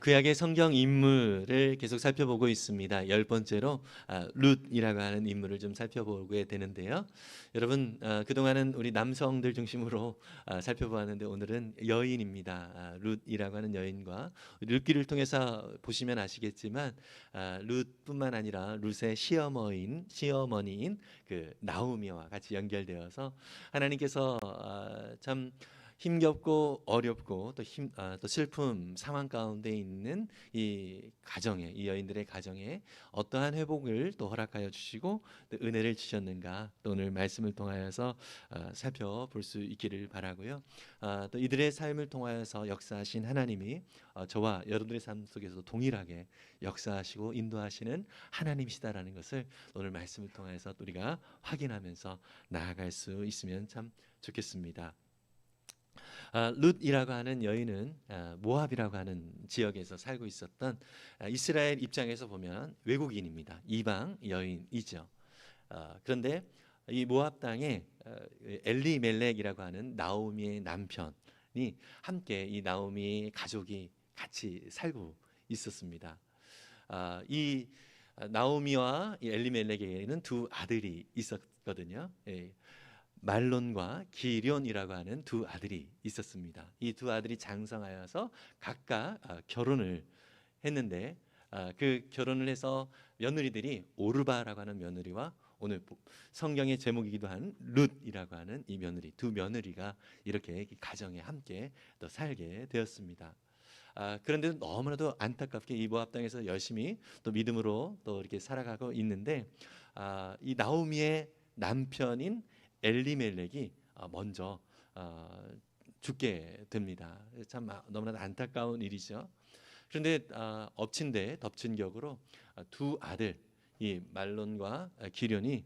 구약의 성경 인물을 계속 살펴보고 있습니다. 10번째로 룻이라고 하는 인물을 좀 살펴보게 되는데요. 여러분, 그동안은 우리 남성들 중심으로 살펴보았는데 오늘은 여인입니다. 룻이라고 하는 여인과 룻기를 통해서 보시면 아시겠지만 룻뿐만 아니라 룻의 시어머니인 그 나오미와 같이 연결되어서 하나님께서 참 힘겹고 어렵고 또 슬픔 상황 가운데 있는 이 여인들의 가정에 어떠한 회복을 또 허락하여 주시고 또 은혜를 주셨는가, 또 오늘 말씀을 통하여서 살펴볼 수 있기를 바라고요. 또 이들의 삶을 통하여서 역사하신 하나님이 저와 여러분들의 삶 속에서도 동일하게 역사하시고 인도하시는 하나님이시다라는 것을 오늘 말씀을 통해서 우리가 확인하면서 나아갈 수 있으면 참 좋겠습니다. 룻이라고 하는 여인은 모압이라고 하는 지역에서 살고 있었던 이스라엘 입장에서 보면 외국인입니다. 이방 여인이죠. 그런데 이 모압 땅에 엘리멜렉이라고 하는 나오미의 남편이 함께 이 나오미 가족이 같이 살고 있었습니다. 이 나오미와 이 엘리멜렉에게는 두 아들이 있었거든요. 말론과 기련이라고 하는 두 아들이 있었습니다. 이 두 아들이 장성하여서 각각 결혼을 했는데 그 결혼을 해서 며느리들이 오르바라고 하는 며느리와 오늘 성경의 제목이기도 한 룻이라고 하는 이 며느리, 두 며느리가 이렇게 가정에 함께 또 살게 되었습니다. 그런데 너무나도 안타깝게 이 모압 땅에서 열심히 또 믿음으로 또 이렇게 살아가고 있는데 이 나오미의 남편인 엘리멜렉이 먼저 죽게 됩니다. 참 너무나도 안타까운 일이죠. 그런데 엎친 데 덮친 격으로 두 아들 이 말론과 기련이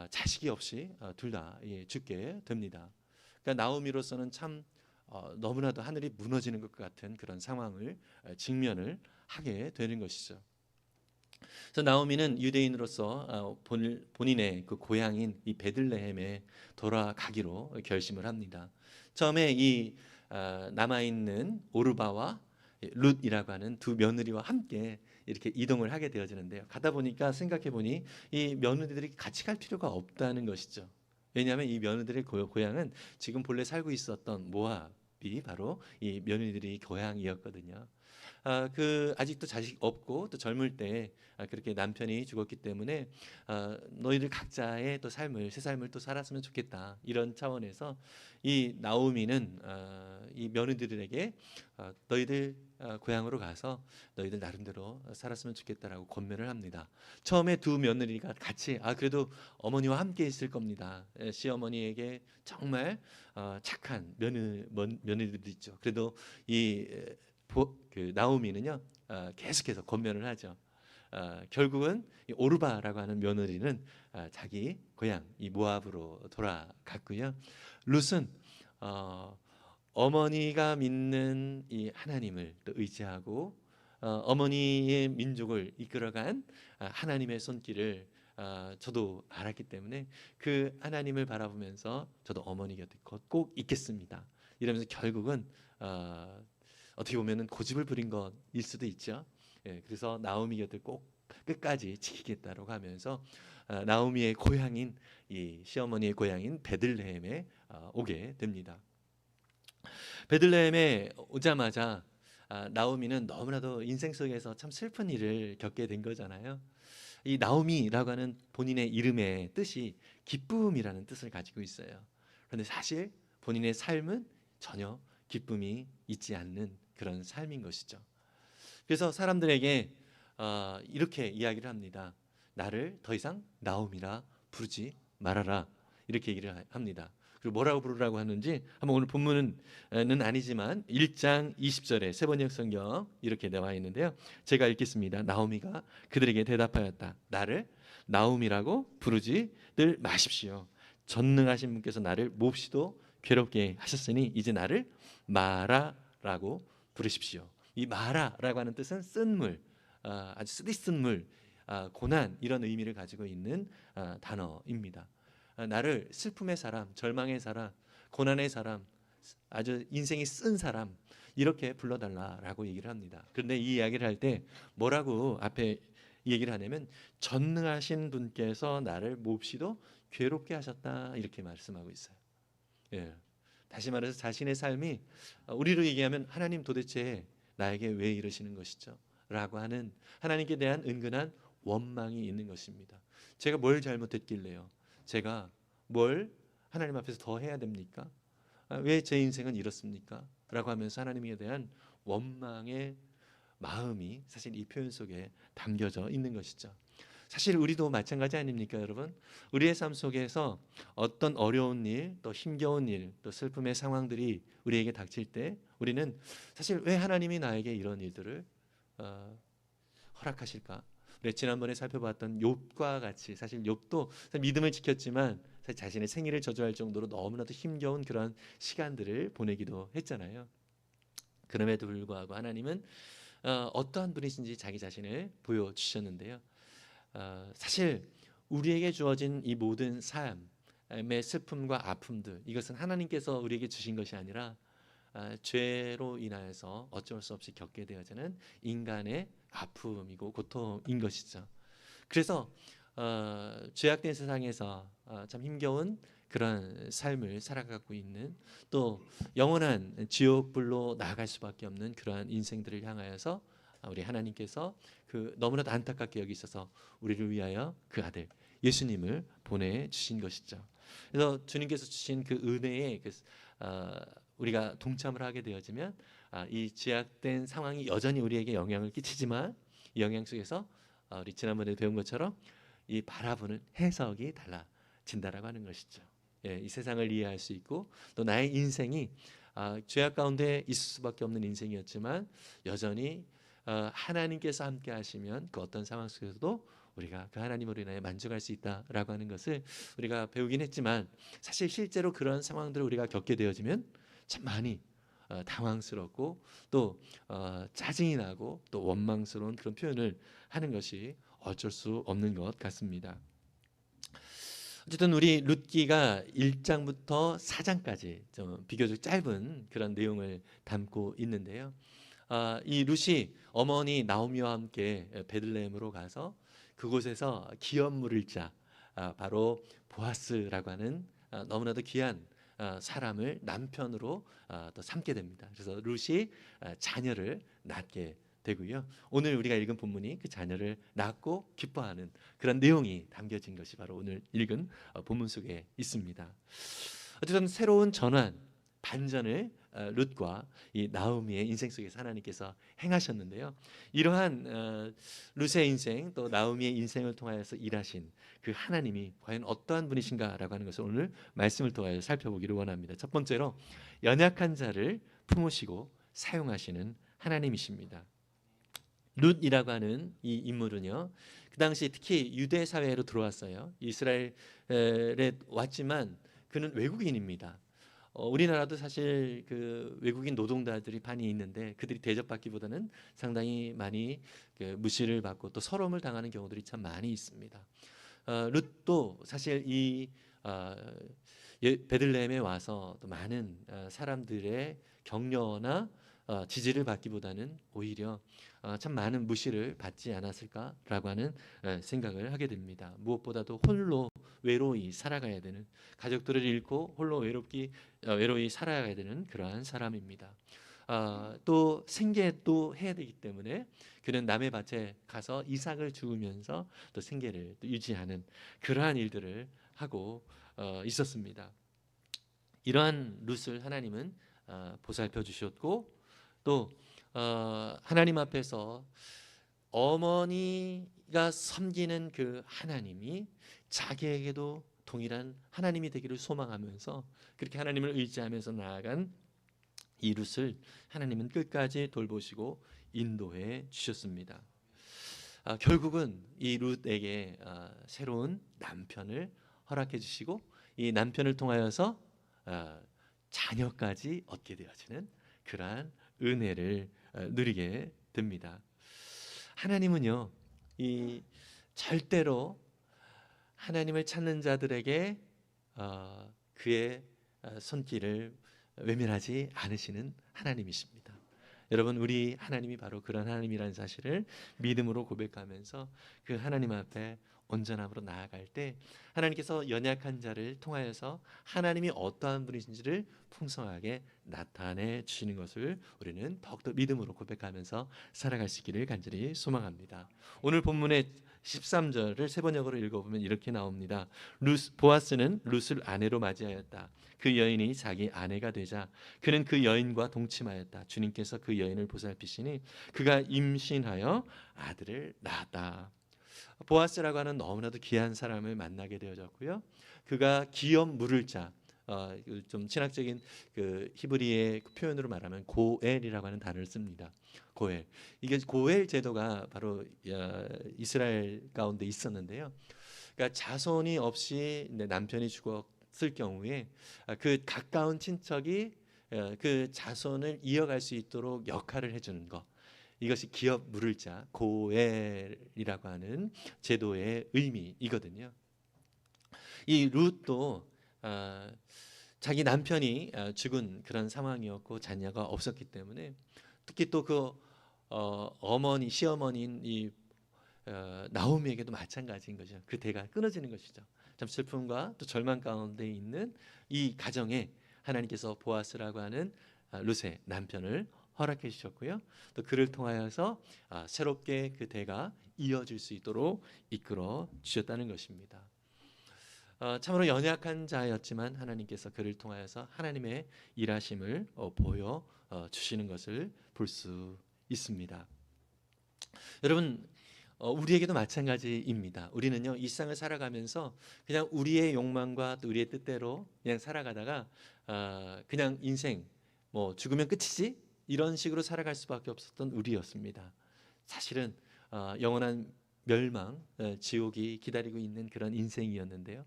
자식이 없이 둘 다 죽게 됩니다. 그러니까 나오미로서는 참 너무나도 하늘이 무너지는 것 같은 그런 상황을 직면을 하게 되는 것이죠. 그래서 나오미는 유대인으로서 본인의 그 고향인 이 베들레헴에 돌아가기로 결심을 합니다. 처음에 이 남아 있는 오르바와 룻이라고 하는 두 며느리와 함께 이렇게 이동을 하게 되어지는데요. 가다 보니까 생각해 보니 이 며느리들이 같이 갈 필요가 없다는 것이죠. 왜냐하면 이 며느리들의 고향은 지금 본래 살고 있었던 모압이 바로 이 며느리들의 고향이었거든요. 그 아직도 자식 없고 또 젊을 때 그렇게 남편이 죽었기 때문에 너희들 각자의 또 삶을 새 삶을 또 살았으면 좋겠다, 이런 차원에서 이 나오미는 이 며느리들에게 너희들 고향으로 가서 너희들 나름대로 살았으면 좋겠다라고 권면을 합니다. 처음에 두 며느리가 같이 그래도 어머니와 함께 있을 겁니다. 시어머니에게 정말 착한 며느리들이 있죠. 그래도 그 나오미는요 계속해서 권면을 하죠. 결국은 이 오르바라고 하는 며느리는 자기 고향 이 모압으로 돌아갔고요. 룻은 어머니가 믿는 이 하나님을 또 의지하고 어머니의 민족을 이끌어간 하나님의 손길을 저도 알았기 때문에 그 하나님을 바라보면서 저도 어머니 곁에 꼭 있겠습니다, 이러면서 결국은 어떻게 보면은 고집을 부린 것일 수도 있죠. 그래서 나오미 곁을 꼭 끝까지 지키겠다라고 하면서 나오미의 고향인 이 시어머니의 고향인 베들레헴에 오게 됩니다. 베들레헴에 오자마자 나오미는 너무나도 인생 속에서 참 슬픈 일을 겪게 된 거잖아요. 이 나오미라고 하는 본인의 이름의 뜻이 기쁨이라는 뜻을 가지고 있어요. 그런데 사실 본인의 삶은 전혀 기쁨이 있지 않는 그런 삶인 것이죠. 그래서 사람들에게 이렇게 이야기를 합니다. 나를 더 이상 나오미라 부르지 말아라, 이렇게 얘기를 합니다. 그리고 뭐라고 부르라고 하는지 한번 오늘 본문은 아니지만 1장 20절에 세번역 성경 이렇게 나와 있는데요. 제가 읽겠습니다. 나오미가 그들에게 대답하였다. 나를 나오미라고 부르지들 마십시오. 전능하신 분께서 나를 몹시도 괴롭게 하셨으니 이제 나를 마라라고 부르십시오. 이 마라라고 하는 뜻은 쓴 물, 아주 쓰디쓴 물, 고난, 이런 의미를 가지고 있는 단어입니다. 나를 슬픔의 사람, 절망의 사람, 고난의 사람, 아주 인생이 쓴 사람, 이렇게 불러달라라고 얘기를 합니다. 그런데 이 이야기를 할 때 뭐라고 앞에 얘기를 하냐면 전능하신 분께서 나를 몹시도 괴롭게 하셨다 이렇게 말씀하고 있어요. 예. 다시 말해서 자신의 삶이 우리로 얘기하면 하나님 도대체 나에게 왜 이러시는 것이죠? 라고 하는 하나님께 대한 은근한 원망이 있는 것입니다. 제가 뭘 잘못했길래요? 제가 뭘 하나님 앞에서 더 해야 됩니까? 왜 제 인생은 이렇습니까? 라고 하면서 하나님에 대한 원망의 마음이 사실 이 표현 속에 담겨져 있는 것이죠. 사실 우리도 마찬가지 아닙니까, 여러분? 우리의 삶 속에서 어떤 어려운 일, 또 힘겨운 일, 또 슬픔의 상황들이 우리에게 닥칠 때 우리는 사실 왜 하나님이 나에게 이런 일들을 허락하실까? 우리 지난번에 살펴봤던 욥과 같이 사실 욥도 믿음을 지켰지만 사실 자신의 생일을 저주할 정도로 너무나도 힘겨운 그런 시간들을 보내기도 했잖아요. 그럼에도 불구하고 하나님은 어떠한 분이신지 자기 자신을 보여주셨는데요. 사실 우리에게 주어진 이 모든 삶의 슬픔과 아픔들, 이것은 하나님께서 우리에게 주신 것이 아니라 죄로 인하여서 어쩔 수 없이 겪게 되어지는 인간의 아픔이고 고통인 것이죠. 그래서 죄악된 세상에서 참 힘겨운 그런 삶을 살아가고 있는, 또 영원한 지옥불로 나아갈 수밖에 없는 그러한 인생들을 향하여서 우리 하나님께서 그 너무나도 안타깝게 여기셔서 우리를 위하여 그 아들 예수님을 보내주신 것이죠. 그래서 주님께서 주신 그 은혜에 우리가 동참을 하게 되어지면 이 죄악된 상황이 여전히 우리에게 영향을 끼치지만 이 영향 속에서 우리 지난번에 배운 것처럼 이 바라보는 해석이 달라진다라고 하는 것이죠. 예, 이 세상을 이해할 수 있고 또 나의 인생이 죄악 가운데 있을 수밖에 없는 인생이었지만 여전히 하나님께서 함께 하시면 그 어떤 상황 속에서도 우리가 그 하나님으로 인하여 만족할 수 있다라고 하는 것을 우리가 배우긴 했지만 사실 실제로 그런 상황들을 우리가 겪게 되어지면 참 많이 당황스럽고 또 짜증이 나고 또 원망스러운 그런 표현을 하는 것이 어쩔 수 없는 것 같습니다. 어쨌든 우리 룻기가 1장부터 4장까지 좀 비교적 짧은 그런 내용을 담고 있는데요. 이 룻이 어머니 나오미와 함께 베들레헴으로 가서 그곳에서 기업 물을 자 바로 보아스라고 하는 너무나도 귀한 사람을 남편으로 또 삼게 됩니다. 그래서 룻이 자녀를 낳게 되고요. 오늘 우리가 읽은 본문이 그 자녀를 낳고 기뻐하는 그런 내용이 담겨진 것이 바로 오늘 읽은 본문 속에 있습니다. 어쨌든 새로운 전환, 반전을 룻과 이 나오미의 인생 속에서 하나님께서 행하셨는데요. 이러한 룻의 인생 또 나오미의 인생을 통하여서 일하신 그 하나님이 과연 어떠한 분이신가라고 하는 것을 오늘 말씀을 통하여 살펴보기를 원합니다. 첫 번째로 연약한 자를 품으시고 사용하시는 하나님이십니다. 룻이라고 하는 이 인물은요, 그 당시 특히 유대 사회로 들어왔어요. 이스라엘에 왔지만 그는 외국인입니다. 우리나라도 사실 그 외국인 노동자들이 많이 있는데 그들이 대접받기보다는 상당히 많이 무시를 받고 또 서러움을 당하는 경우들이 참 많이 있습니다. 룻도 사실 이 베들레헴에 와서 또 많은 사람들의 격려나 지지를 받기보다는 오히려 참 많은 무시를 받지 않았을까라고 하는 생각을 하게 됩니다. 무엇보다도 홀로 외로이 살아가야 되는, 가족들을 잃고 홀로 외로이 살아가야 되는 그러한 사람입니다. 또 생계도 해야 되기 때문에 그는 남의 밭에 가서 이삭을 주우면서 또 생계를 또 유지하는 그러한 일들을 하고 있었습니다. 이러한 룻을 하나님은 보살펴 주셨고 또 하나님 앞에서 어머니가 섬기는 그 하나님이 자기에게도 동일한 하나님이 되기를 소망하면서 그렇게 하나님을 의지하면서 나아간 이 룻을 하나님은 끝까지 돌보시고 인도해 주셨습니다. 결국은 이 룻에게 새로운 남편을 허락해 주시고 이 남편을 통하여서 자녀까지 얻게 되어지는 그러한 은혜를 누리게 됩니다. 하나님은요, 이 절대로 하나님을 찾는 자들에게 그의 손길을 외면하지 않으시는 하나님이십니다. 여러분, 우리 하나님이 바로 그런 하나님이라는 사실을 믿음으로 고백하면서 그 하나님 앞에 온전함으로 나아갈 때 하나님께서 연약한 자를 통하여서 하나님이 어떠한 분이신지를 풍성하게 나타내 주시는 것을 우리는 더욱더 믿음으로 고백하면서 살아갈 수 있기를 간절히 소망합니다. 오늘 본문의 13절을 세 번역으로 읽어보면 이렇게 나옵니다. 보아스는 룻을 아내로 맞이하였다. 그 여인이 자기 아내가 되자 그는 그 여인과 동침하였다. 주님께서 그 여인을 보살피시니 그가 임신하여 아들을 낳았다. 보아스라고 하는 너무나도 귀한 사람을 만나게 되어졌고요. 그가 기업 물을 자, 좀 신학적인 그 히브리의 표현으로 말하면 고엘이라고 하는 단어를 씁니다. 고엘. 이게 고엘 제도가 바로 이스라엘 가운데 있었는데요. 그러니까 자손이 없이 남편이 죽었을 경우에 그 가까운 친척이 그 자손을 이어갈 수 있도록 역할을 해주는 것. 이것이 기업 물을 자 고엘이라고 하는 제도의 의미이거든요. 이 룻도 자기 남편이 죽은 그런 상황이었고 자녀가 없었기 때문에 특히 또 그 어머니 시어머니인 이 나오미에게도 마찬가지인 거죠. 그 대가 끊어지는 것이죠. 참 슬픔과 또 절망 가운데 있는 이 가정에 하나님께서 보아스라고 하는 룻의 남편을 허락해 주셨고요. 또 그를 통하여서 새롭게 그 대가 이어질 수 있도록 이끌어 주셨다는 것입니다. 참으로 연약한 자였지만 하나님께서 그를 통하여서 하나님의 일하심을 보여 주시는 것을 볼 수 있습니다. 여러분, 우리에게도 마찬가지입니다. 우리는요, 이 세상을 살아가면서 그냥 우리의 욕망과 또 우리의 뜻대로 그냥 살아가다가 그냥 인생 뭐 죽으면 끝이지 이런 식으로 살아갈 수밖에 없었던 우리였습니다. 사실은 영원한 멸망, 지옥이 기다리고 있는 그런 인생이었는데요.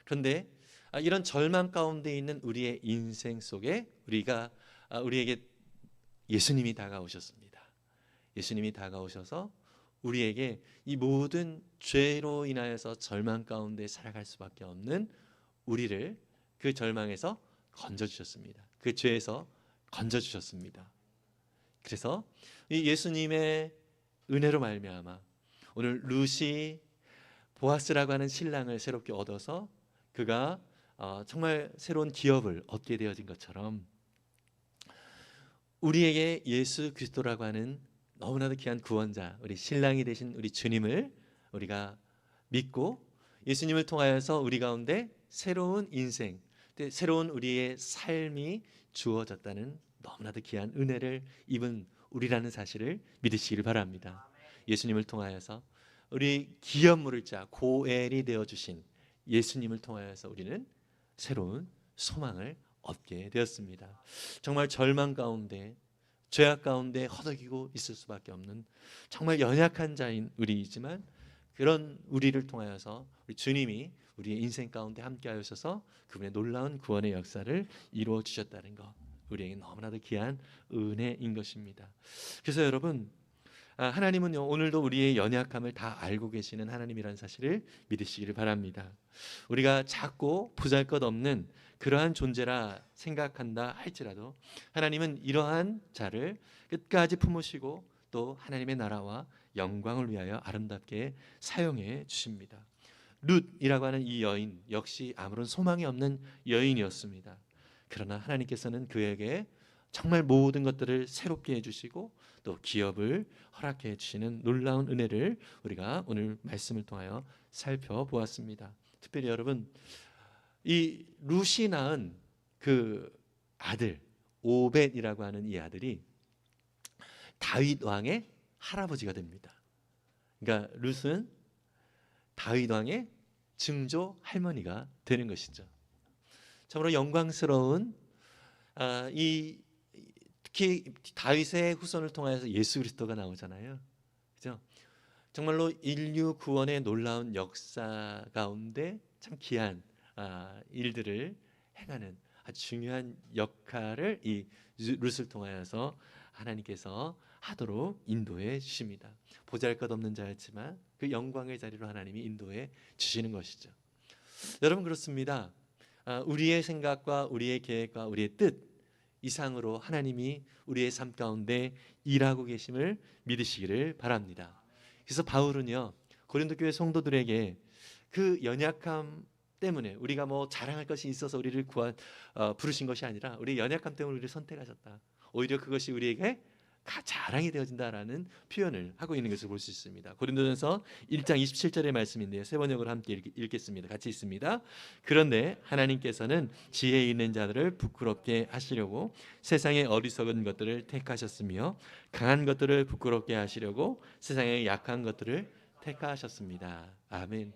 그런데 이런 절망 가운데 있는 우리의 인생 속에 우리에게 예수님이 다가오셨습니다. 예수님이 다가오셔서 우리에게 이 모든 죄로 인하여서 절망 가운데 살아갈 수밖에 없는 우리를 그 절망에서 건져주셨습니다. 그 죄에서 건져주셨습니다. 그래서 이 예수님의 은혜로 말미암아 오늘 룻이 보아스라고 하는 신랑을 새롭게 얻어서 그가 정말 새로운 기업을 얻게 되어진 것처럼 우리에게 예수 그리스도라고 하는 너무나도 귀한 구원자, 우리 신랑이 되신 우리 주님을 우리가 믿고 예수님을 통하여서 우리 가운데 새로운 인생, 새로운 우리의 삶이 주어졌다는 너무나도 귀한 은혜를 입은 우리라는 사실을 믿으시길 바랍니다. 예수님을 통하여서 우리 기업 물을 자 고엘이 되어주신 예수님을 통하여서 우리는 새로운 소망을 얻게 되었습니다. 정말 절망 가운데 죄악 가운데 허덕이고 있을 수밖에 없는 정말 연약한 자인 우리이지만 그런 우리를 통하여서 우리 주님이 우리의 인생 가운데 함께 하셔서 그분의 놀라운 구원의 역사를 이루어 주셨다는 것, 우리에게 너무나도 귀한 은혜인 것입니다. 그래서 여러분, 하나님은요 오늘도 우리의 연약함을 다 알고 계시는 하나님이라는 사실을 믿으시기를 바랍니다. 우리가 작고 보잘것없는 그러한 존재라 생각한다 할지라도 하나님은 이러한 자를 끝까지 품으시고 또 하나님의 나라와 영광을 위하여 아름답게 사용해 주십니다. 룻이라고 하는 이 여인 역시 아무런 소망이 없는 여인이었습니다. 그러나 하나님께서는 그에게 정말 모든 것들을 새롭게 해주시고 또 기업을 허락해 주시는 놀라운 은혜를 우리가 오늘 말씀을 통하여 살펴보았습니다. 특별히 여러분, 이 룻이 낳은 그 아들 오벳이라고 하는 이 아들이 다윗 왕의 할아버지가 됩니다. 그러니까 룻은 다윗 왕의 증조 할머니가 되는 것이죠. 참으로 영광스러운 특히 다윗의 후손을 통해서 예수 그리스도가 나오잖아요. 그죠? 정말로 인류 구원의 놀라운 역사 가운데 참 귀한 일들을 행하는 아주 중요한 역할을 이 룻을 통하여서 하나님께서 하도록 인도해 주십니다. 보잘것없는 자였지만 그 영광의 자리로 하나님이 인도해 주시는 것이죠. 여러분, 그렇습니다. 우리의 생각과 우리의 계획과 우리의 뜻, 이상으로 하나님이 우리의 삶 가운데 일하고 계심을 믿으시기를 바랍니다. 그래서 바울은요, 고린도 교회 성도들에게 그 연약함 때문에, 우리가 뭐 자랑할 것이 있어서 우리를 부르신 것이 아니라 우리 연약함 때문에 우리를 선택하셨다, 오히려 그것이 우리에게 자랑이 되어진다라는 표현을 하고 있는 것을 볼 수 있습니다. 고린도전서 1장 27절의 말씀인데요, 세 번역으로 함께 읽겠습니다. 같이 있습니다. 그런데 하나님께서는 지혜 있는 자들을 부끄럽게 하시려고 세상의 어리석은 것들을 택하셨으며 강한 것들을 부끄럽게 하시려고 세상의 약한 것들을 택하셨습니다. 아멘.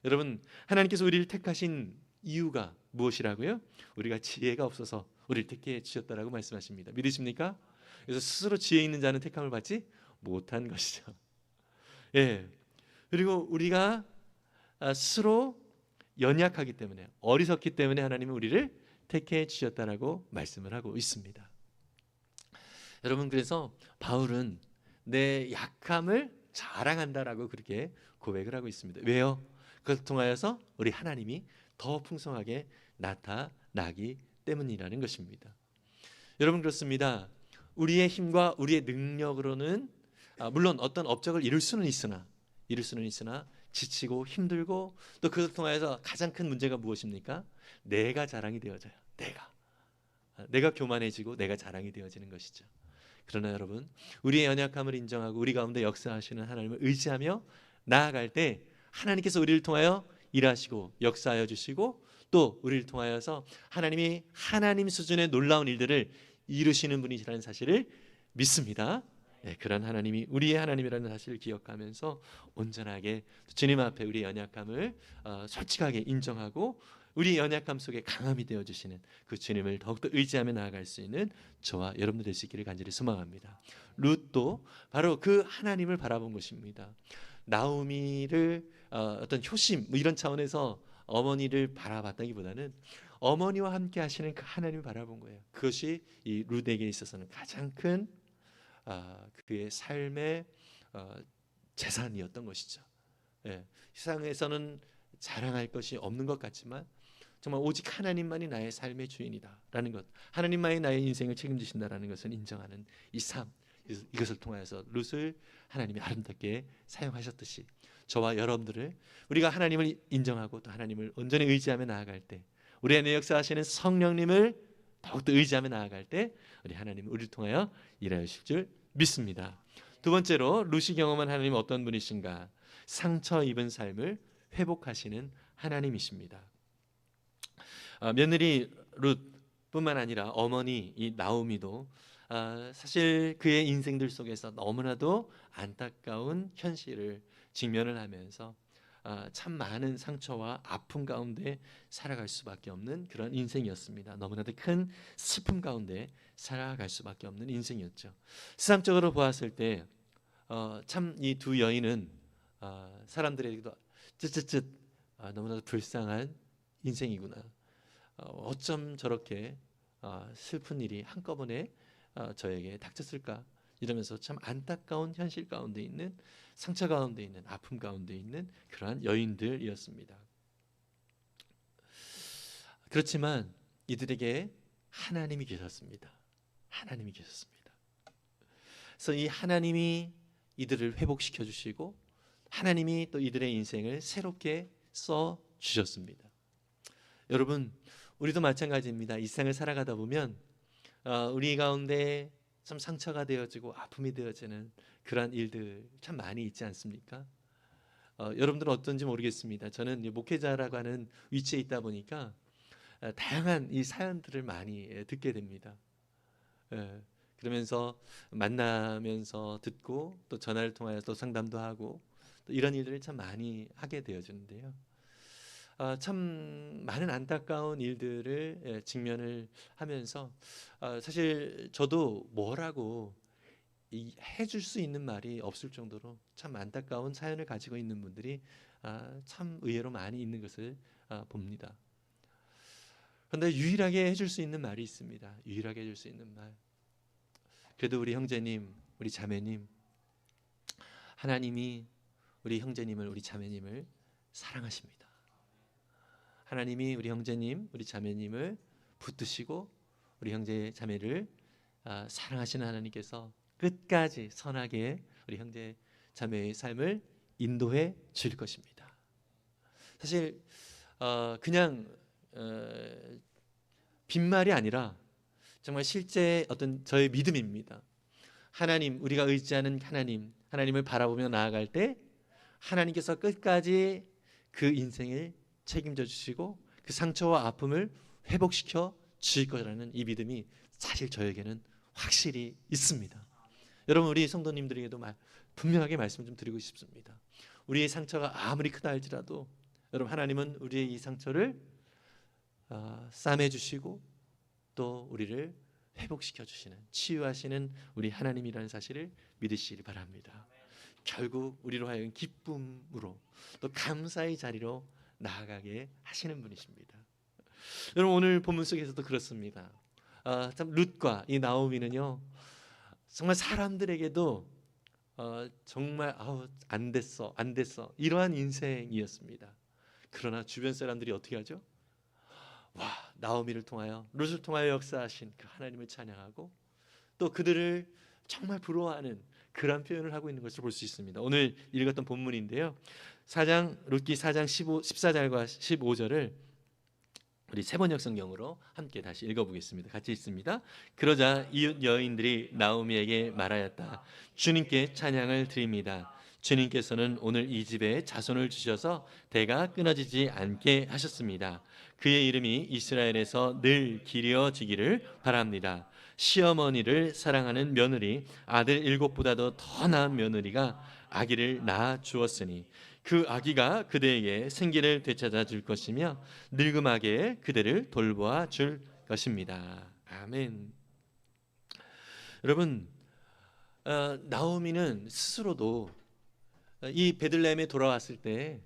여러분, 하나님께서 우리를 택하신 이유가 무엇이라고요? 우리가 지혜가 없어서 우리를 택해 주셨다라고 말씀하십니다. 믿으십니까? 그래서 스스로 지혜 있는 자는 택함을 받지 못한 것이죠. 예. 그리고 우리가 스스로 연약하기 때문에, 어리석기 때문에 하나님은 우리를 택해 주셨다라고 말씀을 하고 있습니다. 여러분, 그래서 바울은 내 약함을 자랑한다라고 그렇게 고백을 하고 있습니다. 왜요? 그것을 통하여서 우리 하나님이 더 풍성하게 나타나기 때문이라는 것입니다. 여러분, 그렇습니다. 우리의 힘과 우리의 능력으로는 물론 어떤 업적을 이룰 수는 있으나 지치고 힘들고, 또 그것을 통해서 가장 큰 문제가 무엇입니까? 내가 자랑이 되어져요. 내가 교만해지고 내가 자랑이 되어지는 것이죠. 그러나 여러분, 우리의 연약함을 인정하고 우리 가운데 역사하시는 하나님을 의지하며 나아갈 때 하나님께서 우리를 통하여 일하시고 역사하여 주시고, 또 우리를 통하여서 하나님이 하나님 수준의 놀라운 일들을 이루시는 분이시라는 사실을 믿습니다. 네, 그런 하나님이 우리의 하나님이라는 사실을 기억하면서 온전하게 주님 앞에 우리의 연약함을 솔직하게 인정하고 우리의 연약함 속에 강함이 되어주시는 그 주님을 더욱더 의지하며 나아갈 수 있는 저와 여러분들 될 수 있기를 간절히 소망합니다. 룻도 바로 그 하나님을 바라본 것입니다. 나오미를 어떤 효심 이런 차원에서 어머니를 바라봤다기보다는 어머니와 함께 하시는 그 하나님을 바라본 거예요. 그것이 이 룻에게 있어서는 가장 큰 그의 삶의 재산이었던 것이죠. 예, 세상에서는 자랑할 것이 없는 것 같지만 정말 오직 하나님만이 나의 삶의 주인이다라는 것, 하나님만이 나의 인생을 책임지신다라는 것을 인정하는 이 삶, 이것을 통해서 룻을 하나님이 아름답게 사용하셨듯이 저와 여러분들을, 우리가 하나님을 인정하고 또 하나님을 온전히 의지하며 나아갈 때, 우리 안에 역사하시는 성령님을 더욱더 의지하며 나아갈 때 우리 하나님은 우리를 통하여 일하실 줄 믿습니다. 두 번째로 룻이 경험한 하나님은 어떤 분이신가? 상처 입은 삶을 회복하시는 하나님이십니다. 며느리 룻뿐만 아니라 어머니 이 나오미도 사실 그의 인생들 속에서 너무나도 안타까운 현실을 직면을 하면서 참 많은 상처와 아픔 가운데 살아갈 수밖에 없는 그런 인생이었습니다. 너무나도 큰 슬픔 가운데 살아갈 수밖에 없는 인생이었죠. 세상적으로 보았을 때 참 이 두 여인은 사람들에게도 쯧쯧쯧 너무나도 불쌍한 인생이구나. 어쩜 저렇게 슬픈 일이 한꺼번에 저에게 닥쳤을까, 이러면서 참 안타까운 현실 가운데 있는, 상처 가운데 있는, 아픔 가운데 있는 그러한 여인들이었습니다. 그렇지만 이들에게 하나님이 계셨습니다. 하나님이 계셨습니다. 그래서 이 하나님이 이들을 회복시켜 주시고 하나님이 또 이들의 인생을 새롭게 써 주셨습니다. 여러분, 우리도 마찬가지입니다. 이 세상을 살아가다 보면 우리 가운데 참 상처가 되어지고 아픔이 되어지는 그러한 일들 참 많이 있지 않습니까? 여러분들은 어떤지 모르겠습니다. 저는 목회자라고 하는 위치에 있다 보니까 다양한 이 사연들을 많이 듣게 됩니다. 그러면서 만나면서 듣고 또 전화를 통하여 또 상담도 하고 또 이런 일들을 참 많이 하게 되어지는데요. 참 많은 안타까운 일들을 직면을 하면서 사실 저도 뭐라고 해줄 수 있는 말이 없을 정도로 참 안타까운 사연을 가지고 있는 분들이 참 의외로 많이 있는 것을 봅니다. 그런데 유일하게 해줄 수 있는 말이 있습니다. 유일하게 해줄 수 있는 말. 그래도 우리 형제님, 우리 자매님, 하나님이 우리 형제님을, 우리 자매님을 사랑하십니다. 하나님이 우리 형제님, 우리 자매님을 붙드시고 우리 형제 자매를 사랑하시는 하나님께서 끝까지 선하게 우리 형제 자매의 삶을 인도해 줄 것입니다. 사실 그냥 빈말이 아니라 정말 실제 어떤 저의 믿음입니다. 하나님, 우리가 의지하는 하나님을 바라보며 나아갈 때 하나님께서 끝까지 그 인생을 책임져 주시고 그 상처와 아픔을 회복시켜 주실 거라는 이 믿음이 사실 저에게는 확실히 있습니다. 여러분, 우리 성도님들에게도 분명하게 말씀 좀 드리고 싶습니다. 우리의 상처가 아무리 크다 할지라도 여러분, 하나님은 우리의 이 상처를 싸매 주시고 또 우리를 회복시켜 주시는, 치유하시는 우리 하나님이라는 사실을 믿으시기 바랍니다. 결국 우리로 하여금 기쁨으로 또 감사의 자리로 나아가게 하시는 분이십니다. 여러분, 오늘 본문 속에서도 그렇습니다. 참 룻과 이 나오미는요, 정말 사람들에게도 정말 안 됐어 이러한 인생이었습니다. 그러나 주변 사람들이 어떻게 하죠? 와, 나오미를 통하여, 룻을 통하여 역사하신 그 하나님을 찬양하고 또 그들을 정말 부러워하는 그런 표현을 하고 있는 것을 볼 수 있습니다. 오늘 읽었던 본문인데요, 룻기 4장 14절과 15절을 우리 세번역 성경으로 함께 다시 읽어보겠습니다. 같이 읽습니다. 그러자 이웃 여인들이 나오미에게 말하였다. 주님께 찬양을 드립니다. 주님께서는 오늘 이 집에 자손을 주셔서 대가 끊어지지 않게 하셨습니다. 그의 이름이 이스라엘에서 늘 기려지기를 바랍니다. 시어머니를 사랑하는 며느리, 아들 7보다도 더 나은 며느리가 아기를 낳아 주었으니 그 아기가 그대에게 생기를 되찾아 줄 것이며 늙음하게 그대를 돌보아 줄 것입니다. 아멘. 여러분, 나오미는 스스로도 이 베들레헴에 돌아왔을 때,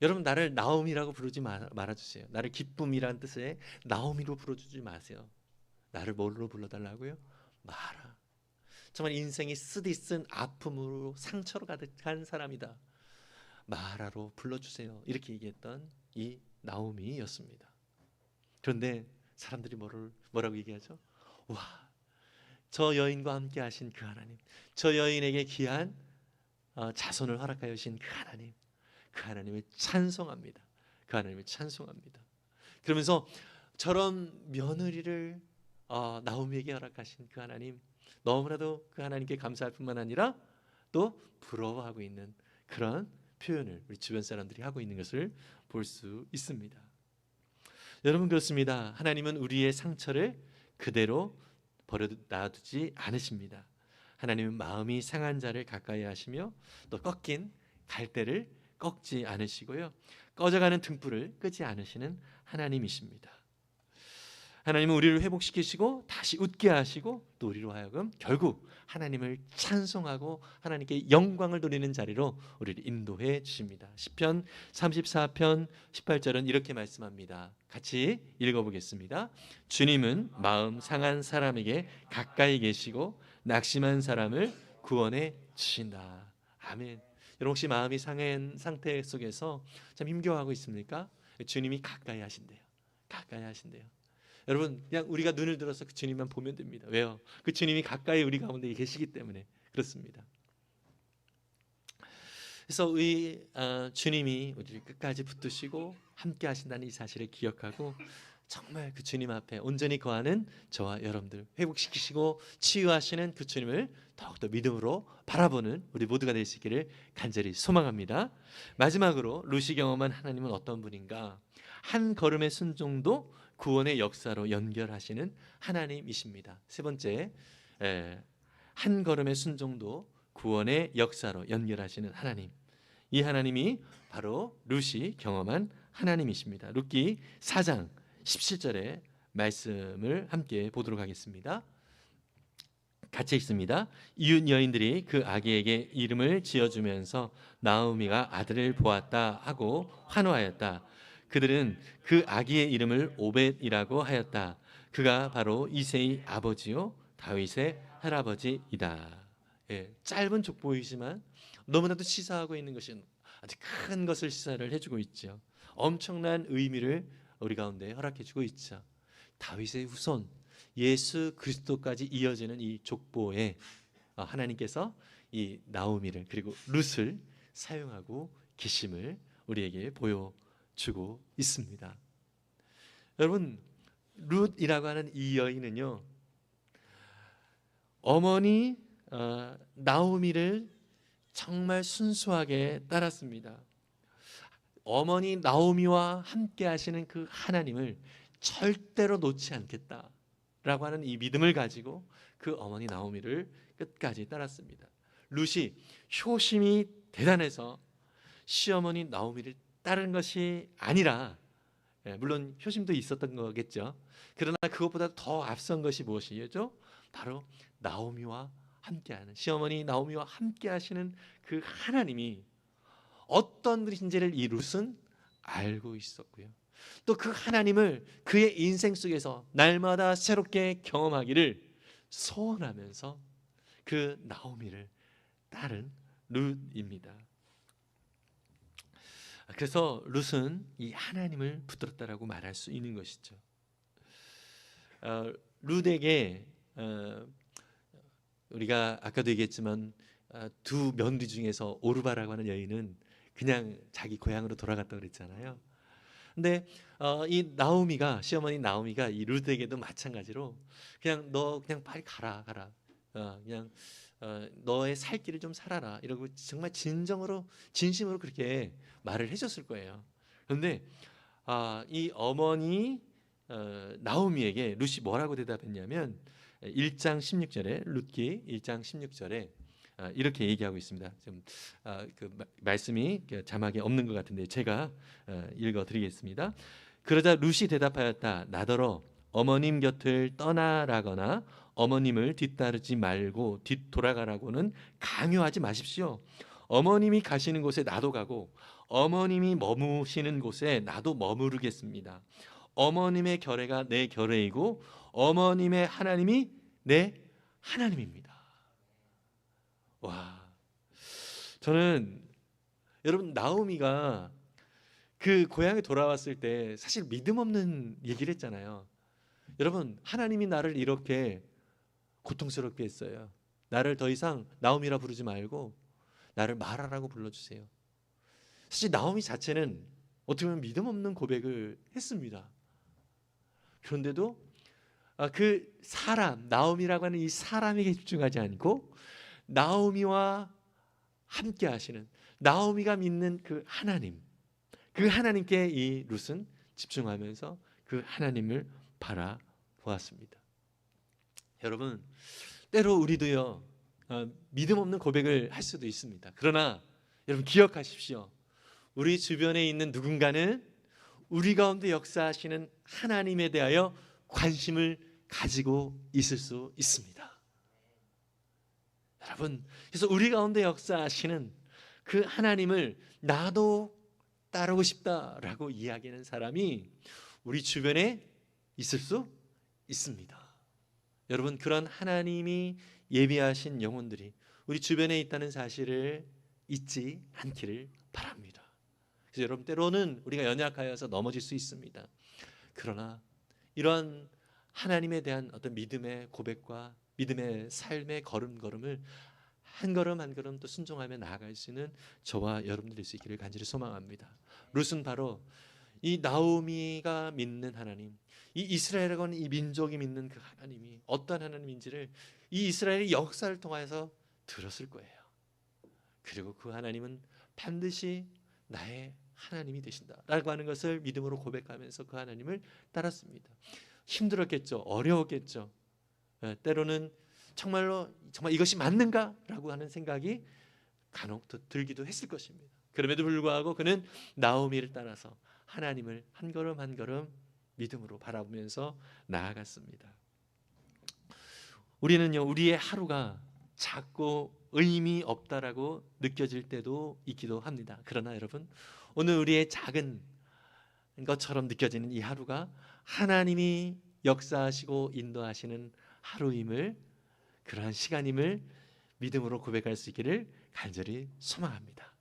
여러분, 나를 나오미라고 부르지 말아주세요. 나를 기쁨이란 뜻의 나오미로 불러주지 마세요. 나를 뭘로 불러달라고요? 마라. 정말 인생이 쓰디쓴 아픔으로 상처로 가득한 사람이다. 마라로 불러주세요. 이렇게 얘기했던 이 나오미였습니다. 그런데 사람들이 뭐라고 얘기하죠? 와, 저 여인과 함께 하신 그 하나님, 저 여인에게 귀한 자손을 허락하여 주신 그 하나님, 그 하나님을 찬송합니다. 그 하나님을 찬송합니다. 그러면서 저런 며느리를 나오미에게 허락하신 그 하나님, 너무나도 그 하나님께 감사할 뿐만 아니라 또 부러워하고 있는 그런 표현을 우리 주변 사람들이 하고 있는 것을 볼 수 있습니다. 여러분, 그렇습니다. 하나님은 우리의 상처를 그대로 버려 놔두지 않으십니다. 하나님은 마음이 상한 자를 가까이 하시며 또 꺾인 갈대를 꺾지 않으시고요, 꺼져가는 등불을 끄지 않으시는 하나님이십니다. 하나님은 우리를 회복시키시고 다시 웃게 하시고 또 우리로 하여금 결국 하나님을 찬송하고 하나님께 영광을 돌리는 자리로 우리를 인도해 주십니다. 시편 34편 18절은 이렇게 말씀합니다. 같이 읽어보겠습니다. 주님은 마음 상한 사람에게 가까이 계시고 낙심한 사람을 구원해 주신다. 아멘. 여러분, 혹시 마음이 상한 상태 속에서 참 힘겨워하고 있습니까? 주님이 가까이 하신대요. 가까이 하신대요. 여러분, 그냥 우리가 눈을 들어서 그 주님만 보면 됩니다. 왜요? 그 주님이 가까이 우리 가운데 계시기 때문에 그렇습니다. 그래서 우리 주님이 우리를 끝까지 붙드시고 함께 하신다는 이 사실을 기억하고 정말 그 주님 앞에 온전히 거하는 저와 여러분들 회복시키시고 치유하시는 그 주님을 더욱더 믿음으로 바라보는 우리 모두가 될 수 있기를 간절히 소망합니다. 마지막으로 룻이 경험한 하나님은 어떤 분인가? 한 걸음의 순종도 구원의 역사로 연결하시는 하나님이십니다. 세 번째, 한 걸음의 순종도 구원의 역사로 연결하시는 하나님. 이 하나님이 바로 룻이 경험한 하나님이십니다. 룻기 4장 17절의 말씀을 함께 보도록 하겠습니다. 같이 읽습니다. 이웃 여인들이 그 아기에게 이름을 지어주면서 나오미가 아들을 보았다 하고 환호하였다. 그들은 그 아기의 이름을 오벳이라고 하였다. 그가 바로 이새의 아버지요 다윗의 할아버지이다. 짧은 족보이지만 너무나도 시사하고 있는 것이 아주 큰 것을 시사를 해주고 있죠. 엄청난 의미를 우리 가운데 허락해주고 있죠. 다윗의 후손, 예수 그리스도까지 이어지는 이 족보에 하나님께서 이 나오미를 그리고 룻을 사용하고 계심을 우리에게 보여주고 있습니다. 여러분, 룻이라고 하는 이 여인은요, 어머니 나오미를 정말 순수하게 따랐습니다. 어머니 나오미와 함께 하시는 그 하나님을 절대로 놓지 않겠다라고 하는 이 믿음을 가지고 그 어머니 나오미를 끝까지 따랐습니다. 룻이 효심이 대단해서 시어머니 나오미를 따른 것이 아니라, 물론 효심도 있었던 거겠죠. 그러나 그것보다 더 앞선 것이 무엇이죠? 바로 나오미와 함께하는, 시어머니 나오미와 함께 하시는 그 하나님이 어떤 분이신지를 이 룻은 알고 있었고요. 또 그 하나님을 그의 인생 속에서 날마다 새롭게 경험하기를 소원하면서 그 나오미를 따른 룻입니다. 그래서 룻은 이 하나님을 붙들었다라고 말할 수 있는 것이죠. 룻에게 우리가 아까도 얘기했지만 두 며느리 중에서 오르바라고 하는 여인은 그냥 자기 고향으로 돌아갔다고 그랬잖아요. 근데 이 나오미가, 시어머니 나오미가 이 룻에게도 마찬가지로 그냥 너 그냥 빨리 가라. 그냥 너의 살 길을 좀 살아라 이러고 정말 진심으로 그렇게 말을 해줬을 거예요. 그런데 이 어머니 나오미에게 룻이 뭐라고 대답했냐면 1장 16절에 룻기 1장 16절에 이렇게 얘기하고 있습니다. 좀 그 말씀이 자막에 없는 것 같은데 제가 읽어드리겠습니다. 그러자 룻이 대답하였다. 나더러 어머님 곁을 떠나라거나 어머님을 뒤따르지 말고 뒤돌아가라고는 강요하지 마십시오. 어머님이 가시는 곳에 나도 가고 어머님이 머무시는 곳에 나도 머무르겠습니다. 어머님의 결례가 내 결례이고 어머님의 하나님이 내 하나님입니다. 와, 저는 여러분 나오미가 그 고향에 돌아왔을 때 사실 믿음 없는 얘기를 했잖아요. 여러분, 하나님이 나를 이렇게 고통스럽게 했어요. 나를 더 이상 나오미라 부르지 말고 나를 마라라고 불러주세요. 사실 나오미 자체는 어떻게 보면 믿음 없는 고백을 했습니다. 그런데도 그 사람, 나오미라고 하는 이 사람에게 집중하지 않고 나오미와 함께 하시는, 나오미가 믿는 그 하나님, 그 하나님께 이 룻은 집중하면서 그 하나님을 바라보았습니다. 여러분, 때로 우리도요 믿음 없는 고백을 할 수도 있습니다. 그러나 여러분 기억하십시오. 우리 주변에 있는 누군가는 우리 가운데 역사하시는 하나님에 대하여 관심을 가지고 있을 수 있습니다. 여러분, 그래서 우리 가운데 역사하시는 그 하나님을 나도 따르고 싶다라고 이야기하는 사람이 우리 주변에 있을 수 있습니다. 여러분, 그런 하나님이 예비하신 영혼들이 우리 주변에 있다는 사실을 잊지 않기를 바랍니다. 그래서 여러분, 때로는 우리가 연약하여서 넘어질 수 있습니다. 그러나 이러한 하나님에 대한 어떤 믿음의 고백과 믿음의 삶의 걸음걸음을 한 걸음 한 걸음 또 순종하며 나아갈 수 있는 저와 여러분들이 될 수 있기를 간절히 소망합니다. 룻은 바로 이 나오미가 믿는 하나님, 이 이스라엘이라고 하는 이 민족이 믿는 그 하나님이 어떤 하나님인지를 이 이스라엘의 역사를 통해서 들었을 거예요. 그리고 그 하나님은 반드시 나의 하나님이 되신다라고 하는 것을 믿음으로 고백하면서 그 하나님을 따랐습니다. 힘들었겠죠. 어려웠겠죠. 때로는 정말 이것이 맞는가라고 하는 생각이 간혹 들기도 했을 것입니다. 그럼에도 불구하고 그는 나오미를 따라서 하나님을 한 걸음 한 걸음 믿음으로 바라보면서 나아갔습니다. 우리는요, 우리의 하루가 작고 의미 없다라고 느껴질 때도 있기도 합니다. 그러나 여러분, 오늘 우리의 작은 것처럼 느껴지는 이 하루가 하나님이 역사하시고 인도하시는 하루임을, 그러한 시간임을 믿음으로 고백할 수 있기를 간절히 소망합니다.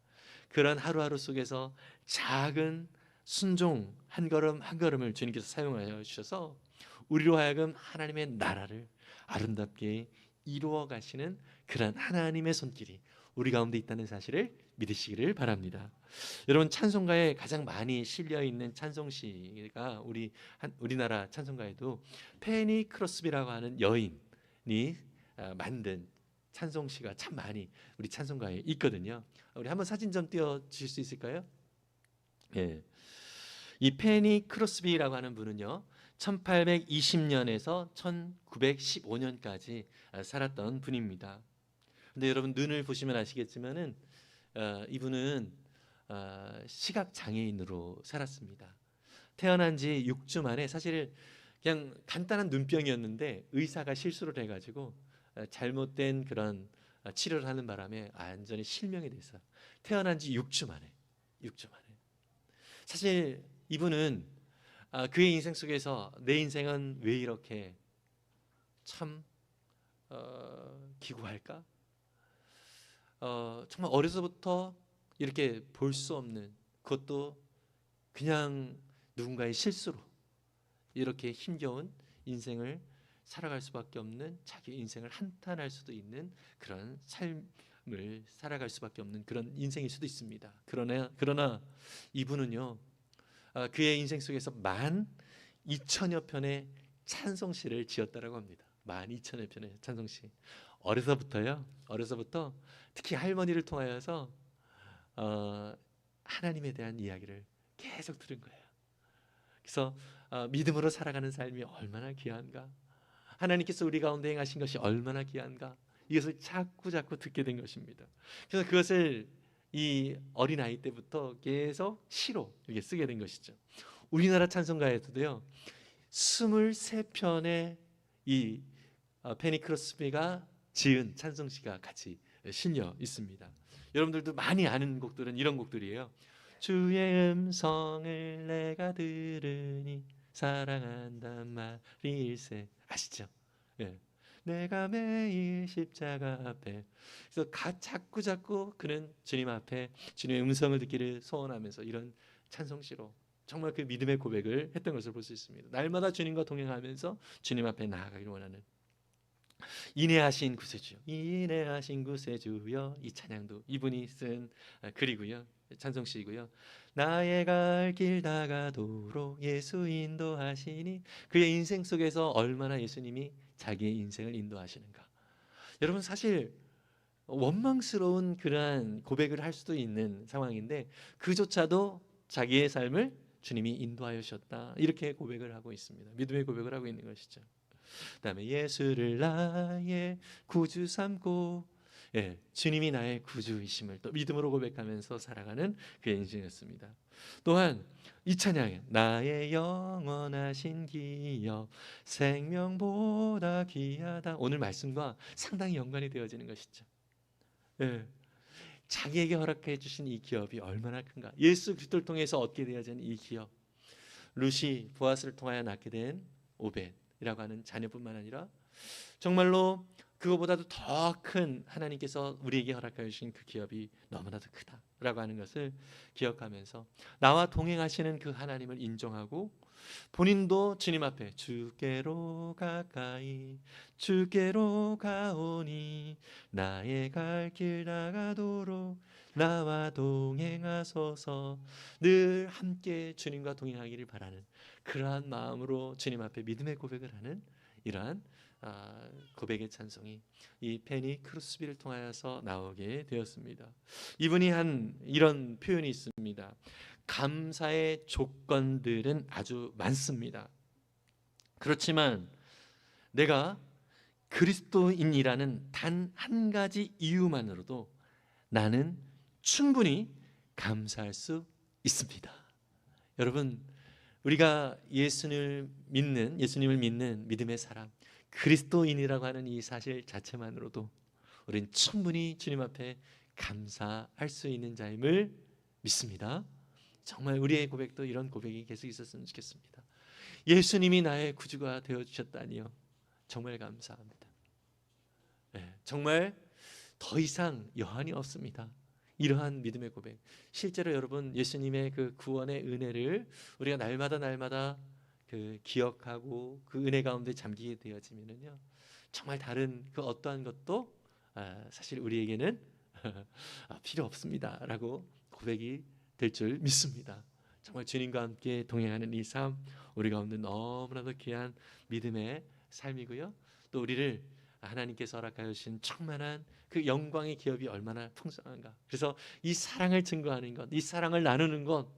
그런 하루하루 속에서 작은 순종 한 걸음 한 걸음을 주님께서 사용하여 주셔서 우리로 하여금 하나님의 나라를 아름답게 이루어 가시는 그런 하나님의 손길이 우리 가운데 있다는 사실을 믿으시기를 바랍니다. 여러분, 찬송가에 가장 많이 실려 있는 찬송시가 우리나라 찬송가에도 페니 크로스비라고 하는 여인이 만든 찬송시가 참 많이 우리 찬송가에 있거든요. 우리 한번 사진 좀 띄워 주실 수 있을까요? 예. 이 페니 크로스비라고 하는 분은요, 1820년에서 1915년까지 살았던 분입니다. 근데 여러분, 눈을 보시면 아시겠지만은 이분은 시각 장애인으로 살았습니다. 태어난 지 6주 만에, 사실 그냥 간단한 눈병이었는데 의사가 실수를 해가지고 잘못된 그런 치료를 하는 바람에 완전히 실명이 됐어요. 태어난 지 6주 만에. 사실 이분은 그의 인생 속에서 내 인생은 왜 이렇게 참 기구할까? 정말 어려서부터 이렇게 볼 수 없는, 그것도 그냥 누군가의 실수로 이렇게 힘겨운 인생을 살아갈 수밖에 없는, 자기 인생을 한탄할 수도 있는 그런 삶을 살아갈 수밖에 없는 그런 인생일 수도 있습니다. 그러나 이분은요, 그의 인생 속에서 12,000여 편의 찬송시를 지었다라고 합니다. 12,000여 편의 찬송시. 어려서부터 특히 할머니를 통하여서 하나님에 대한 이야기를 계속 들은 거예요. 그래서 믿음으로 살아가는 삶이 얼마나 귀한가, 하나님께서 우리 가운데 행하신 것이 얼마나 귀한가, 이것을 자꾸 듣게 된 것입니다. 그래서 그것을 이 어린 아이 때부터 계속 시로 이렇게 쓰게 된 것이죠. 우리나라 찬송가에서도요, 23편의 이 페니 크로스비가 지은 찬송시가 같이 실려 있습니다. 여러분들도 많이 아는 곡들은 이런 곡들이에요. 주의 음성을 내가 들으니 사랑한단 말일세. 아시죠? 예. 내가 매일 십자가 앞에. 그래서 자꾸 그는 주님 앞에 주님의 음성을 듣기를 소원하면서 이런 찬송시로 정말 그 믿음의 고백을 했던 것을 볼 수 있습니다. 날마다 주님과 동행하면서 주님 앞에 나아가기를 원하는, 인내하신 구세주여, 인내하신 구세주여, 이 찬양도 이분이 쓴 글이고요, 찬송시이고요. 나의 갈 길 다가도록 예수 인도하시니, 그의 인생 속에서 얼마나 예수님이 자기의 인생을 인도하시는가. 여러분, 사실 원망스러운 그러한 고백을 할 수도 있는 상황인데 그조차도 자기의 삶을 주님이 인도하여 주셨다, 이렇게 고백을 하고 있습니다. 믿음의 고백을 하고 있는 것이죠. 그다음에 예수를 나의 구주 삼고, 주님이 나의 구주이심을 또 믿음으로 고백하면서 살아가는 그의 인생이었습니다. 또한 이 찬양에 나의 영원하신 기업 생명보다 귀하다, 오늘 말씀과 상당히 연관이 되어지는 것이죠. 자기에게 허락해 주신 이 기업이 얼마나 큰가, 예수 그리스도를 통해서 얻게 되어진 이 기업, 루시 보아스를 통하여 낳게 된 오벳이라고 하는 자녀뿐만 아니라 정말로 그거보다도 더 큰 하나님께서 우리에게 허락하여 주신 그 기업이 너무나도 크다라고 하는 것을 기억하면서 나와 동행하시는 그 하나님을 인정하고, 본인도 주님 앞에 주께로 가까이 주께로 가오니 나의 갈 길 다가도록 나와 동행하소서, 늘 함께 주님과 동행하기를 바라는 그러한 마음으로 주님 앞에 믿음의 고백을 하는 이러한 고백의 찬송이 이 페니 크로스비를 통하여서 나오게 되었습니다. 이분이 한 이런 표현이 있습니다. 감사의 조건들은 아주 많습니다. 그렇지만 내가 그리스도인이라는 단 한 가지 이유만으로도 나는 충분히 감사할 수 있습니다. 여러분, 우리가 예수님을 믿는 믿음의 사람, 그리스도인이라고 하는 이 사실 자체만으로도 우리는 충분히 주님 앞에 감사할 수 있는 자임을 믿습니다. 정말 우리의 고백도 이런 고백이 계속 있었으면 좋겠습니다. 예수님이 나의 구주가 되어주셨다니요, 정말 감사합니다. 정말 더 이상 여한이 없습니다. 이러한 믿음의 고백, 실제로 여러분 예수님의 그 구원의 은혜를 우리가 날마다 그 기억하고 그 은혜 가운데 잠기게 되어지면은요, 정말 다른 그 어떠한 것도 사실 우리에게는 필요 없습니다라고 고백이 될 줄 믿습니다. 정말 주님과 함께 동행하는 이 삶, 우리 가운데 너무나도 귀한 믿음의 삶이고요. 또 우리를 하나님께서 허락하여 주신 충만한 그 영광의 기업이 얼마나 풍성한가. 그래서 이 사랑을 증거하는 것, 이 사랑을 나누는 것,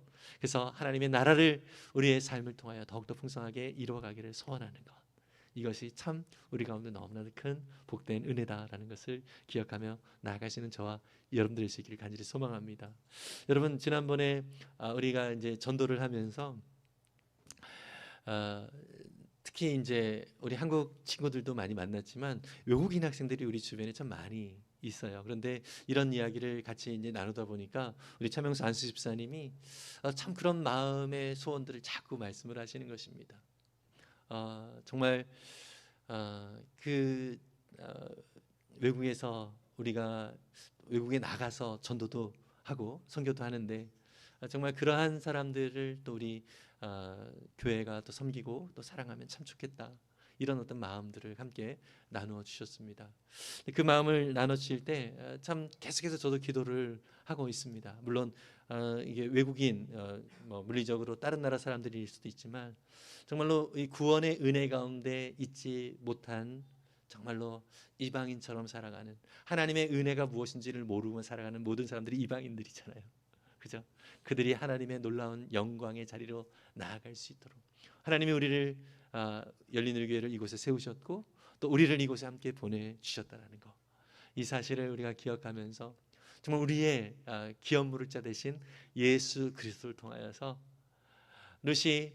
그래서 하나님의 나라를 우리의 삶을 통하여 더욱더 풍성하게 이루어가기를 소원하는 것, 이것이 참 우리 가운데 너무나도 큰 복된 은혜다라는 것을 기억하며 나아가시는 저와 여러분들의 수 있기를 간절히 소망합니다. 여러분, 지난번에 우리가 이제 전도를 하면서 특히 이제 우리 한국 친구들도 많이 만났지만 외국인 학생들이 우리 주변에 참 많이 있어요. 그런데 이런 이야기를 같이 이제 나누다 보니까 우리 차명수 안수 집사님이 참 그런 마음의 소원들을 자꾸 말씀을 하시는 것입니다. 정말 외국에서 우리가 외국에 나가서 전도도 하고 선교도 하는데 정말 그러한 사람들을 또 우리 교회가 또 섬기고 또 사랑하면 참 좋겠다, 이런 어떤 마음들을 함께 나누어 주셨습니다. 그 마음을 나눠 주실 때 참 계속해서 저도 기도를 하고 있습니다. 물론 이게 외국인 뭐 물리적으로 다른 나라 사람들일 수도 있지만 정말로 이 구원의 은혜 가운데 있지 못한 정말로 이방인처럼 살아가는, 하나님의 은혜가 무엇인지를 모르고 살아가는 모든 사람들이 이방인들이잖아요. 그죠? 그들이 하나님의 놀라운 영광의 자리로 나아갈 수 있도록 하나님이 우리를 열린우리교회를 이곳에 세우셨고 또 우리를 이곳에 함께 보내주셨다는 것, 이 사실을 우리가 기억하면서 정말 우리의 기업 물을 자 되신 예수 그리스도를 통하여서 룻이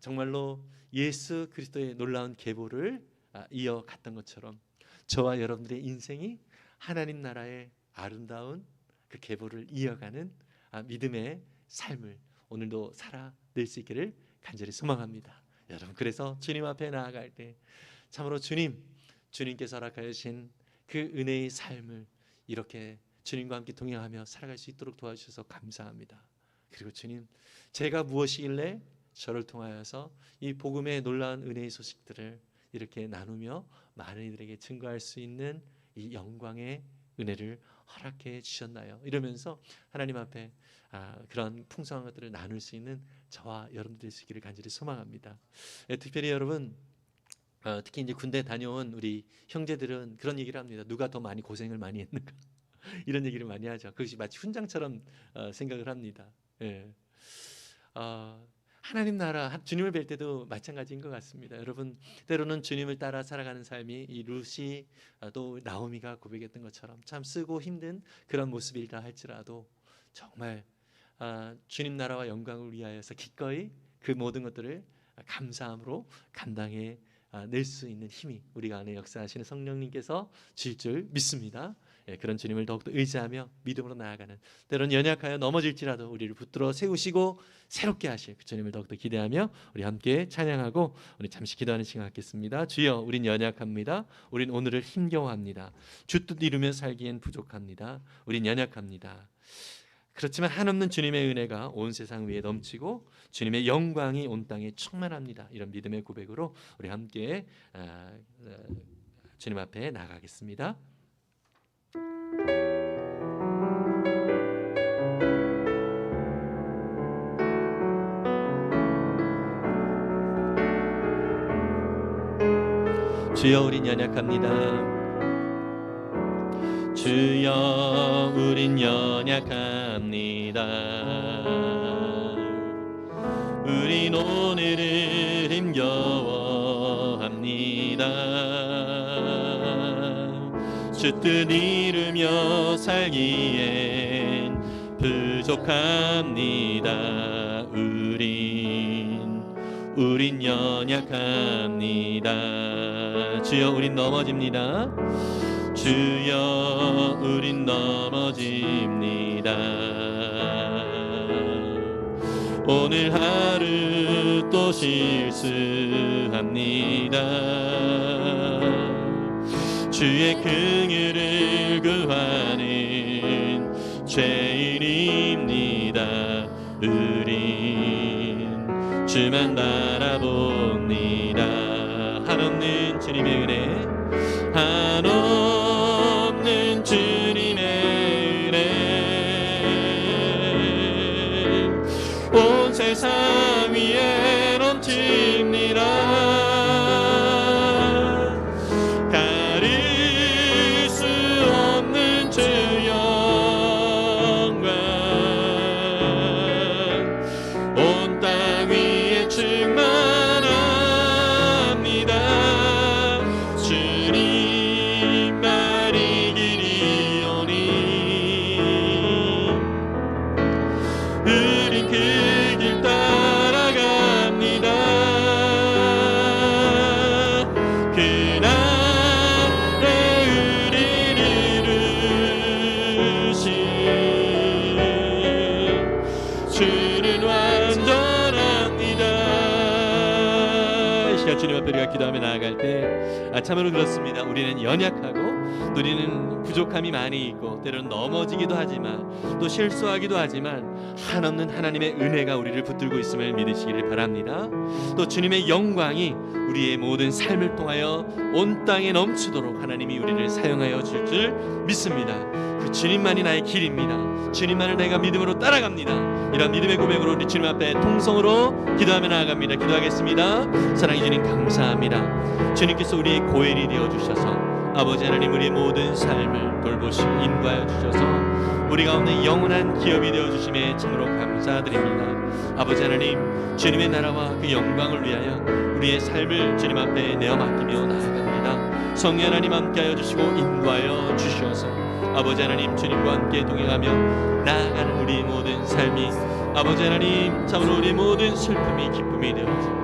정말로 예수 그리스도의 놀라운 계보를 이어갔던 것처럼 저와 여러분들의 인생이 하나님 나라의 아름다운 그 계보를 이어가는 믿음의 삶을 오늘도 살아낼 수 있기를 간절히 소망합니다. 여러분, 그래서 주님 앞에 나아갈 때 참으로 주님께서 허락하여 주신 그 은혜의 삶을 이렇게 주님과 함께 동행하며 살아갈 수 있도록 도와주셔서 감사합니다. 그리고 주님, 제가 무엇이길래 저를 통하여서 이 복음의 놀라운 은혜의 소식들을 이렇게 나누며 많은 이들에게 증거할 수 있는 이 영광의 은혜를 허락해 주셨나요? 이러면서 하나님 앞에 그런 풍성한 것들을 나눌 수 있는 저와 여러분들 될 수 있기를 간절히 소망합니다. 특별히 여러분, 특히 이제 군대 다녀온 우리 형제들은 그런 얘기를 합니다. 누가 더 많이 고생을 많이 했는가? 이런 얘기를 많이 하죠. 그것이 마치 훈장처럼 생각을 합니다. 예. 하나님 나라, 주님을 뵐 때도 마찬가지인 것 같습니다. 여러분, 때로는 주님을 따라 살아가는 삶이 이 룻이 또 나오미가 고백했던 것처럼 참 쓰고 힘든 그런 모습이라 할지라도 정말 주님 나라와 영광을 위하여서 기꺼이 그 모든 것들을 감사함으로 감당해 낼 수 있는 힘이 우리가 안에 역사하시는 성령님께서 주실 줄 믿습니다. 그런 주님을 더욱더 의지하며 믿음으로 나아가는, 때로는 연약하여 넘어질지라도 우리를 붙들어 세우시고 새롭게 하실 그 주님을 더욱더 기대하며 우리 함께 찬양하고 우리 잠시 기도하는 시간 갖겠습니다. 주여, 우린 연약합니다. 우린 오늘을 힘겨워합니다. 주 뜻 이루며 살기엔 부족합니다. 우린 연약합니다. 그렇지만 한없는 주님의 은혜가 온 세상 위에 넘치고 주님의 영광이 온 땅에 충만합니다. 이런 믿음의 고백으로 우리 함께 주님 앞에 나가겠습니다. 주여, 우린 연약합니다. 주여, 우린 연약합니다. 우린 오늘을 힘겨워합니다. 주 뜻 이루며 살기엔 부족합니다. 우린 연약합니다. 주여, 우린 넘어집니다. 주여, 우린 넘어집니다. 오늘 하루 또 실수합니다. 주의 긍휼을 구하는 죄인입니다. 우린 주만 바라보 나의 삶 위에 넘칩니다. 가릴 수 없는 주 영광 온 땅 위에 충만합니다. 주님 말이 길이오니 우린 그 길 따라갑니다. 그날에 우리를 이루신 주는 완전합니다. 이 시간 주님 앞에 우리가 기도하며 나아갈 때 참으로 그렇습니다. 우리는 연약하고 우리는 부족함이 많이 있고 때로는 넘어지기도 하지만 또 실수하기도 하지만 한없는 하나님의 은혜가 우리를 붙들고 있음을 믿으시기를 바랍니다. 또 주님의 영광이 우리의 모든 삶을 통하여 온 땅에 넘치도록 하나님이 우리를 사용하여 줄 줄 믿습니다. 그 주님만이 나의 길입니다. 주님만을 내가 믿음으로 따라갑니다. 이런 믿음의 고백으로 우리 주님 앞에 통성으로 기도하며 나아갑니다. 기도하겠습니다. 사랑해 주님 감사합니다. 주님께서 우리의 고엘이 되어주셔서 아버지 하나님 우리의 모든 삶을 돌보시고 인도하여 주셔서 우리 가운데 영원한 기업이 되어주심에 참으로 감사드립니다. 아버지 하나님 주님의 나라와 그 영광을 위하여 우리의 삶을 주님 앞에 내어 맡기며 나아갑니다. 성령 하나님 함께하여 주시고 인도하여 주시어서 아버지 하나님 주님과 함께 동행하며 나아가는 우리 모든 삶이 아버지 하나님 참으로 우리의 모든 슬픔이 기쁨이 되어지고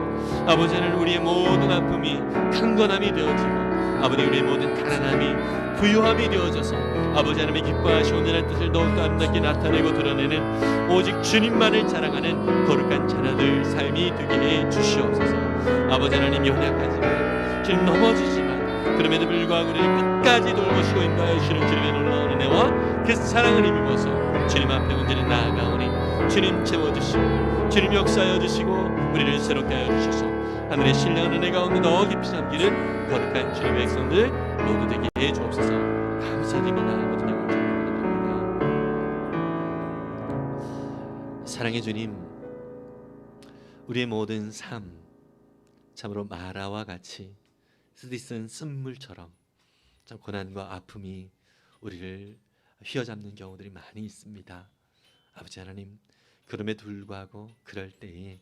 아버지 하나님 우리의 모든 아픔이 강건함이 되어지고 아버지 우리의 모든 가난함이 부유함이 되어져서 아버지 하나님의 기뻐하시고 온전한 뜻을 더욱더 아름답게 나타내고 드러내는 오직 주님만을 자랑하는 거룩한 자녀들 삶이 되게 해 주시옵소서. 아버지 하나님 연약하지만 주님 넘어지지만 그럼에도 불구하고 우리를 끝까지 돌보시고 인도하여 주시는 주님의 놀라운 은혜와 그 사랑을 힘입어서 주님 앞에 온전히 나아가오니 주님 채워주시고 주님 역사하여 주시고 우리를 새롭게 하여 주셔서 하늘의 신령한 은혜 가운데 더 깊이 잠기는 거룩한 주님의 백성들 모두 되게 해 주옵소서. 감사드립니다. 모든 영광을 드립니다. 사랑의 주님, 우리의 모든 삶 참으로 마라와 같이 쓰디쓴 쓴물처럼 참 고난과 아픔이 우리를 휘어잡는 경우들이 많이 있습니다. 아버지 하나님, 그럼에도 불구하고 그럴 때에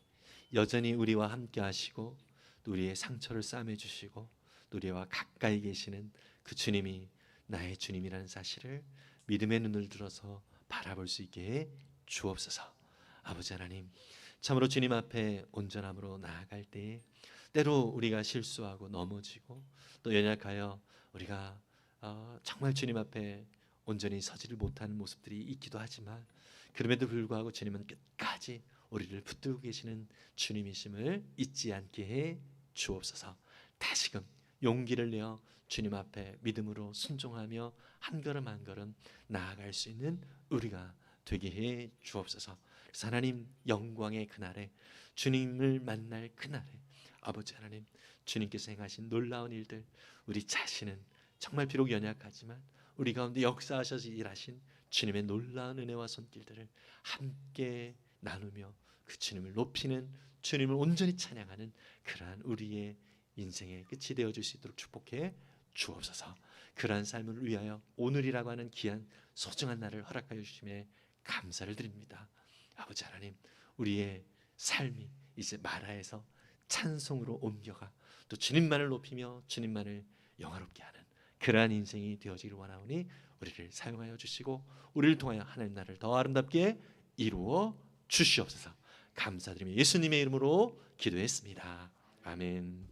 여전히 우리와 함께 하시고 또 우리의 상처를 싸매 주시고 또 우리와 가까이 계시는 그 주님이 나의 주님이라는 사실을 믿음의 눈을 들어서 바라볼 수 있게 해 주옵소서. 아버지 하나님, 참으로 주님 앞에 온전함으로 나아갈 때에 때로 우리가 실수하고 넘어지고 또 연약하여 우리가 정말 주님 앞에 온전히 서지를 못하는 모습들이 있기도 하지만 그럼에도 불구하고 주님은 끝까지 우리를 붙들고 계시는 주님이심을 잊지 않게 해 주옵소서. 다시금 용기를 내어 주님 앞에 믿음으로 순종하며 한 걸음 한 걸음 나아갈 수 있는 우리가 되게 해 주옵소서. 그래서 하나님 영광의 그날에 주님을 만날 그날에 아버지 하나님 주님께서 행하신 놀라운 일들 우리 자신은 정말 비록 연약하지만 우리 가운데 역사하셔서 일하신 주님의 놀라운 은혜와 손길들을 함께 나누며 그 주님을 높이는 주님을 온전히 찬양하는 그러한 우리의 인생의 끝이 되어줄 수 있도록 축복해 주옵소서. 그러한 삶을 위하여 오늘이라고 하는 귀한 소중한 날을 허락하여 주심에 감사를 드립니다. 아버지 하나님, 우리의 삶이 이제 마라에서 찬송으로 옮겨가 또 주님만을 높이며 주님만을 영화롭게 하는 그러한 인생이 되어지기를 원하오니 우리를 사용하여 주시고 우리를 통하여 하나님 나라를 더 아름답게 이루어 주시옵소서. 감사드리며 예수님의 이름으로 기도했습니다. 아멘.